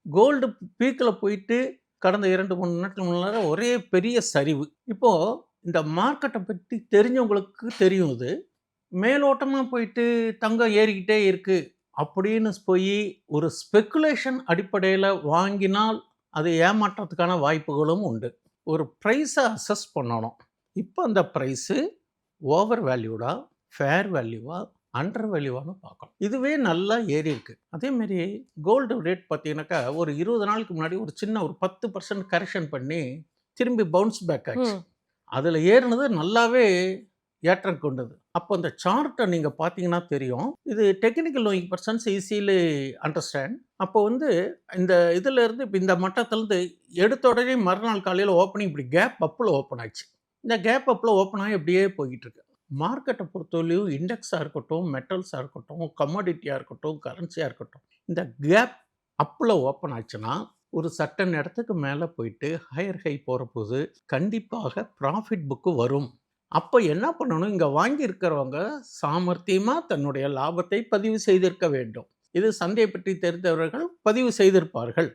Gold பீக்கில் போயிட்டு கடந்த 2, 3 நாட்களுக்கு முன்னால ஒரே பெரிய சரிவு. இப்போ இந்த மார்க்கெட்ட பத்தி தெரிஞ்சவங்களுக்கு தெரியும் இது. மேலோட்டமா போயிட்டு தங்கம் ஏறிக்கிட்டே இருக்கு அப்படின்னு போயி ஒரு ஸ்பெக்குலேஷன் அடிப்படையில வாங்கினால், அது ஏமாற்றத்துக்கான வாய்ப்புகளும் உண்டு. ஒரு பிரைஸ அசஸ் பண்ணணும். இப்ப அந்த பிரைஸு ஓவர் வேல்யூடா, ஃபேர் வேல்யூவா, அண்டர் வேல்யூவான்னு பார்க்கணும். இதுவே நல்லா ஏறியிருக்கு. அதேமாரி கோல்டு ரேட் பார்த்தீங்கன்னாக்கா, ஒரு 20 நாளுக்கு முன்னாடி ஒரு சின்ன ஒரு 10% கரெக்ஷன் பண்ணி, திரும்பி பவுன்ஸ் பேக் ஆச்சு. ம். அதுல ஏறுனது நல்லாவே ஏற்றம் கொண்டது. அப்போ அந்த சார்ட்ட நீங்க பார்த்தீங்கன்னா தெரியும். இது technical knowing persons easily understand. அப்போ வந்து இந்த இதுலேருந்து இப்ப இந்த மட்டத்திலருந்து எடுத்த உடனே மறுநாள் காலையில ஓப்பனிங் இப்படி கேப் அப்ல ஓப்பன் ஆச்சு. இந்த கேப் அப்ல ஓப்பன் ஆகி அப்படியே போய்க்கிட்டு இருக்கு. மார்க்கெட்ட பொறுத்தவரையும் இண்டெக்ஸா இருக்கட்டும், மெட்டல்ஸா இருக்கட்டும், கமோடிட்டியா இருக்கட்டும், கரன்சியா இருக்கட்டும். இந்த கேப் அப்ல ஓப்பன் ஆச்சுன்னா, ஒரு சர்டன் இடத்துக்கு மேல போயிட்டு ஹையர் ஹை போறபோது கண்டிப்பாக ப்ராஃபிட் புக் வரும். அப்ப என்ன பண்ணணும், இங்க வாங்கியிருக்கிறவங்க சாமர்த்தியமா தன்னுடைய லாபத்தை பதிவு செய்திருக்க வேண்டும். இது சந்தையை பற்றி தெரிந்தவர்கள் பதிவு செய்திருப்பார்கள்.